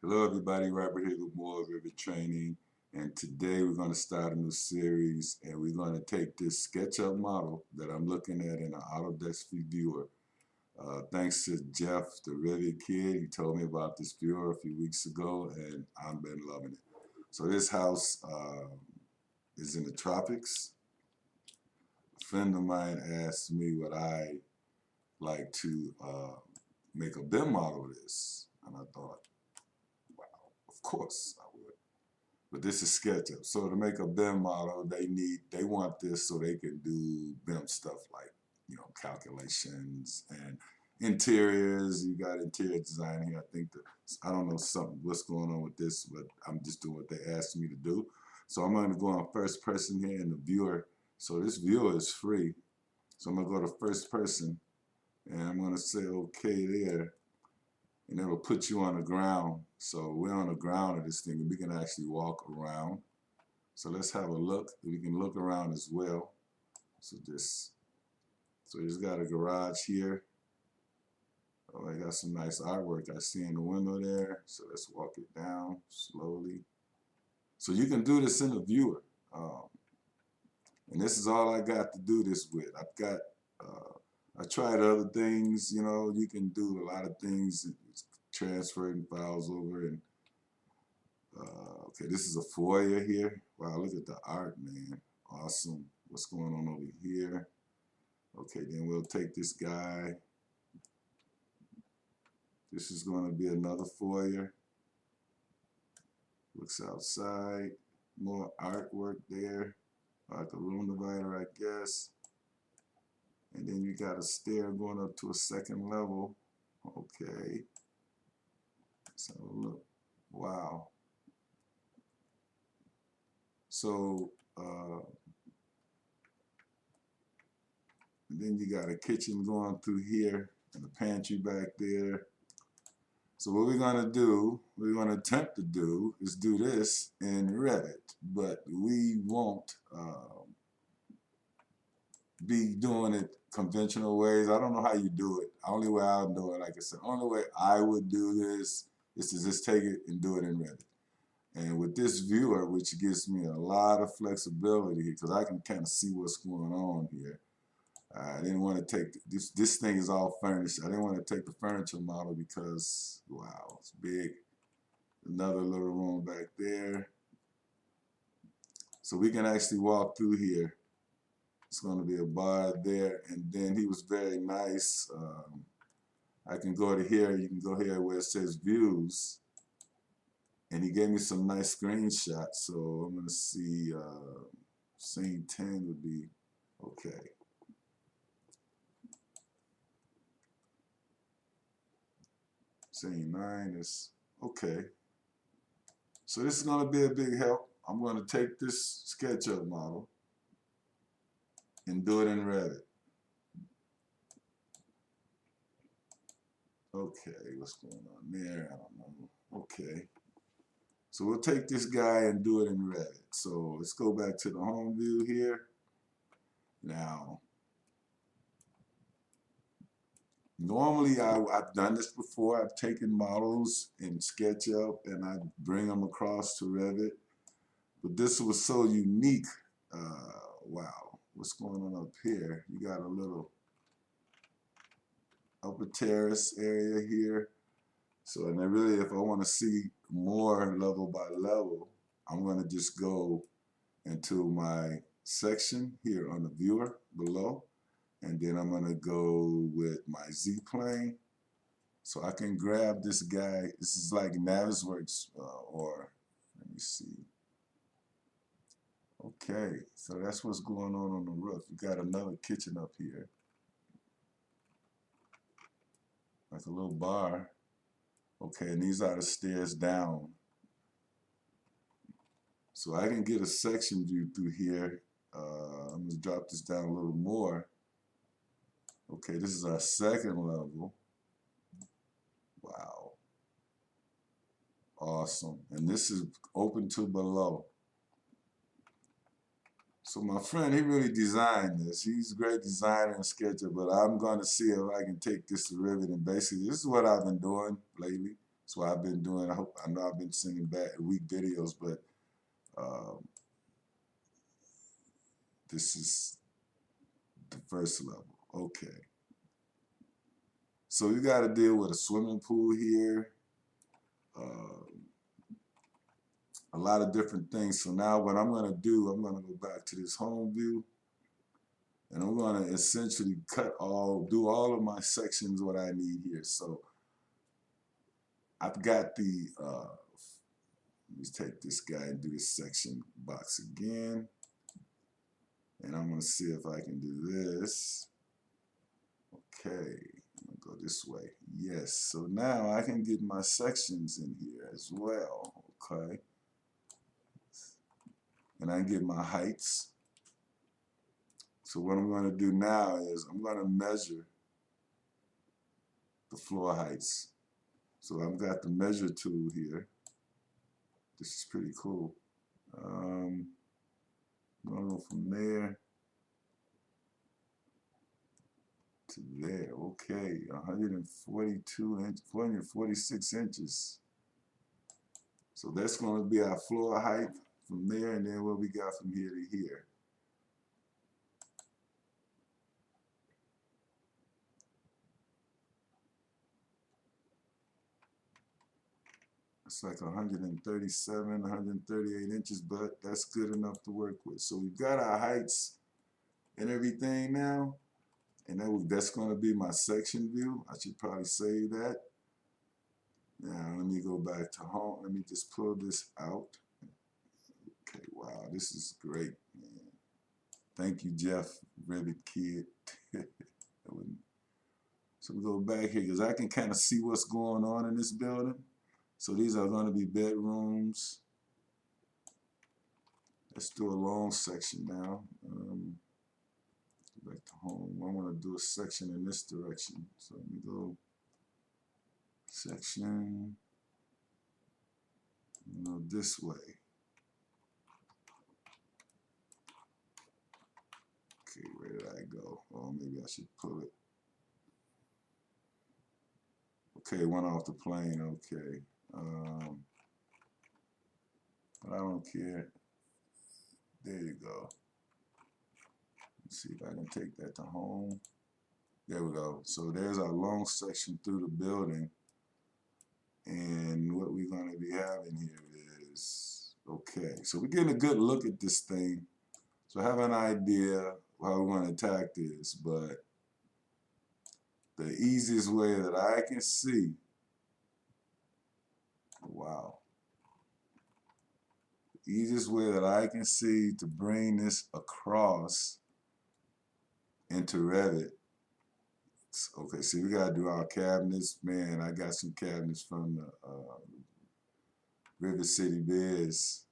Hello everybody, Robert here with more Revit training, and today we're going to start a new series, and we're going to take this SketchUp model that I'm looking at in an Autodesk Viewer. Thanks to Jeff, the Revit kid, he told me about this viewer a few weeks ago, and I've been loving it. So this house is in the tropics. A friend of mine asked me would I like to make a BIM model of this, and I thought, of course I would. But this is SketchUp. So to make a BIM model, they want this so they can do BIM stuff like, calculations and interiors. You got interior design here. I don't know what's going on with this, but I'm just doing what they asked me to do. So I'm going to go on first person here in the viewer. So this viewer is free. So I'm going to go to first person, and I'm going to say okay there. And it'll put you on the ground. So we're on the ground of this thing, and we can actually walk around. So let's have a look. We can look around as well. So he's got a garage here. Oh, I got some nice artwork I see in the window there. So let's walk it down slowly. So you can do this in the viewer. And this is all I got to do this with. I tried other things, you can do a lot of things, transferring files over. And okay, this is a foyer here. Wow, look at the art, man. Awesome. What's going on over here? Okay, then we'll take this guy. This is going to be another foyer. Looks outside. More artwork there. Like a room divider, I guess. And then you got a stair going up to a second level. Okay. So look. Wow. So then you got a kitchen going through here and a pantry back there. So what we're going to attempt to do is do this in Revit, but we won't be doing it conventional ways. I don't know how you do it. The only way I'll do it, like I said, the only way I would do this is to just take it and do it in Revit. And with this viewer, which gives me a lot of flexibility because I can kind of see what's going on here. I didn't want to take this thing is all furnished. I didn't want to take the furniture model because, wow, it's big. Another little room back there. So we can actually walk through here. It's going to be a bar there, and then he was very nice. I can go to here. You can go here where it says views, and he gave me some nice screenshots. So I'm going to see scene 10 would be okay. Scene 9 is okay. So this is going to be a big help. I'm going to take this SketchUp model and do it in Revit. Okay, what's going on there? I don't know. Okay. So we'll take this guy and do it in Revit. So let's go back to the home view here. Now, normally I've done this before. I've taken models in SketchUp and I bring them across to Revit. But this was so unique. Wow, what's going on up here? You got a little upper terrace area here. So, and then really, if I want to see more level by level, I'm going to just go into my section here on the viewer below, and then I'm going to go with my Z-plane. So I can grab this guy. This is like Navisworks, or let me see. Okay, so that's what's going on the roof. You got another kitchen up here, like a little bar. Okay, and these are the stairs down. So I can get a section view through here. I'm going to drop this down a little more. Okay, this is our second level. Wow. Awesome. And this is open to below. So my friend, he really designed this. He's a great designer and sketcher, but I'm going to see if I can take this to Revit, and basically this is what I've been doing lately. That's what I've been doing. I know I've been sending back week videos, but this is the first level. Okay. So you got to deal with a swimming pool here. A lot of different things. So now what I'm going to do, I'm going to go back to this home view. And I'm going to essentially do all of my sections what I need here. So I've got the, let me take this guy and do this section box again. And I'm going to see if I can do this. Okay, I'm going to go this way. Yes, so now I can get my sections in here as well. Okay. And I get my heights. So what I'm going to do now is I'm going to measure the floor heights. So I've got the measure tool here. This is pretty cool. I'm going to go from there to there. Okay, 446 inches. So that's going to be our floor height from there, and then what we got from here to here. It's like 137, 138 inches, but that's good enough to work with. So we've got our heights and everything now, and that's going to be my section view. I should probably save that. Now let me go back to home. Let me just pull this out. Okay, wow, this is great, man. Thank you, Jeff, Revit kid. So we go back here because I can kind of see what's going on in this building. So these are going to be bedrooms. Let's do a long section now. Back to home. I want to do a section in this direction. So let me go section, this way. Okay, where did I go? Oh, maybe I should pull it. Okay, one off the plane. Okay. But I don't care. There you go. Let's see if I can take that to home. There we go. So there's our long section through the building. And what we're going to be having here is, okay, so we're getting a good look at this thing. So I have an idea how we want to attack this, but the easiest way that I can see, wow, the easiest way that I can see to bring this across into Revit. Okay, see, we gotta do our cabinets. Man, I got some cabinets from the River City Biz,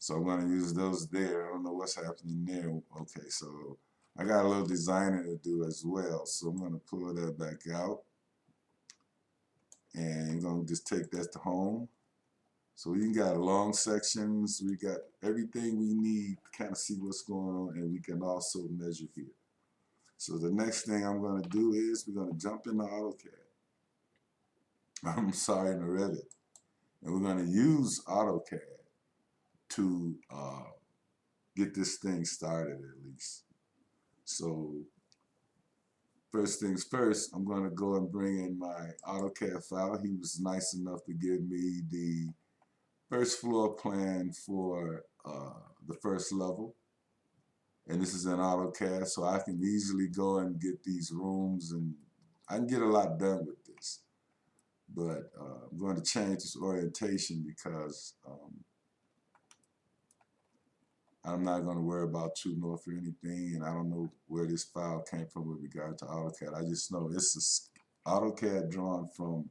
so I'm gonna use those there. I don't know what's happening there. Okay, so I got a little designing to do as well, so I'm gonna pull that back out, and I'm gonna just take that to home. So we got long sections. We got everything we need to kind of see what's going on, and we can also measure here. So the next thing I'm going to do is we're going to jump into AutoCAD. I'm sorry, in Revit. And we're going to use AutoCAD to get this thing started at least. So first things first, I'm going to go and bring in my AutoCAD file. He was nice enough to give me the first floor plan for the first level. And this is in AutoCAD, so I can easily go and get these rooms, and I can get a lot done with this. But I'm going to change this orientation because I'm not going to worry about True North or anything, and I don't know where this file came from with regard to AutoCAD. I just know it's a AutoCAD drawn from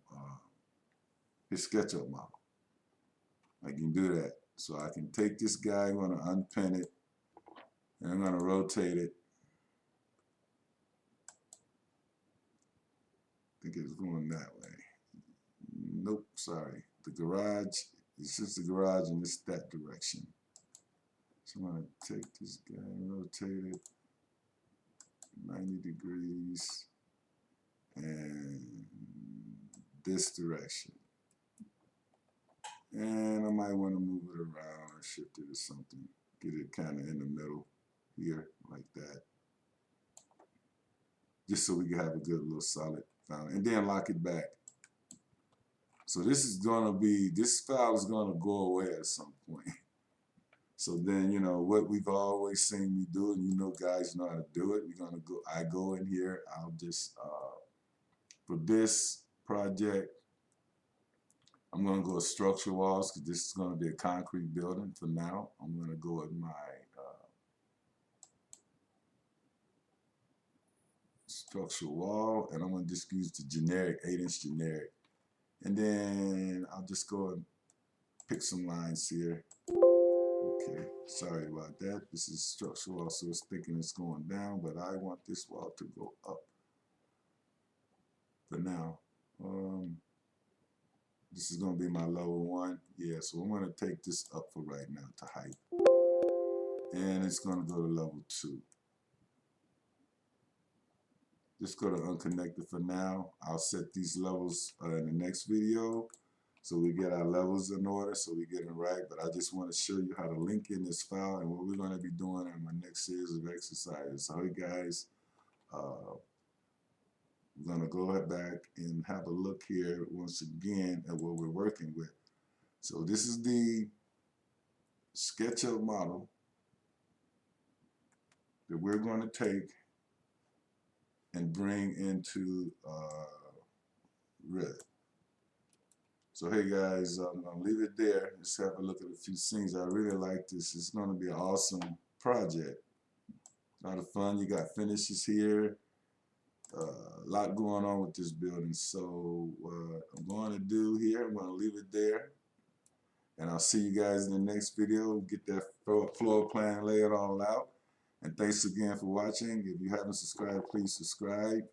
his SketchUp model. I can do that. So I can take this guy, I'm going to unpin it, and I'm going to rotate it. I think it's going that way. Nope, sorry. The garage, it's just the garage and it's that direction. So I'm going to take this guy and rotate it 90 degrees and this direction. And I might want to move it around and shift it or something. Get it kind of in the middle here, like that. Just so we can have a good little solid file. And then lock it back. So this file is gonna go away at some point. So then, what we've always seen me do, and guys know how to do it. I go in here, I'll just, for this project, I'm gonna go with structural walls because this is gonna be a concrete building for now. I'm gonna go with my structural wall, and I'm gonna just use the generic 8-inch generic. And then I'll just go and pick some lines here. Okay, sorry about that. This is structural wall, so it's thinking it's going down, but I want this wall to go up for now. This is going to be my level 1. Yeah, so I'm going to take this up for right now to height. And it's going to go to level 2. Just go to unconnected for now. I'll set these levels in the next video so we get our levels in order, so we get it right. But I just want to show you how to link in this file and what we're going to be doing in my next series of exercises. So, hey guys, we're going to go back and have a look here once again at what we're working with. So this is the SketchUp model that we're going to take and bring into Revit. So hey guys, I'm going to leave it there. Let's have a look at a few scenes. I really like this. It's going to be an awesome project. A lot of fun. You got finishes here. A lot going on with this building. So what I'm going to do here, I'm going to leave it there. And I'll see you guys in the next video. Get that floor plan, lay it all out. And thanks again for watching. If you haven't subscribed, please subscribe.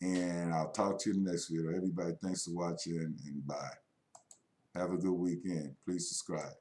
And I'll talk to you in the next video. Everybody, thanks for watching, and bye. Have a good weekend. Please subscribe.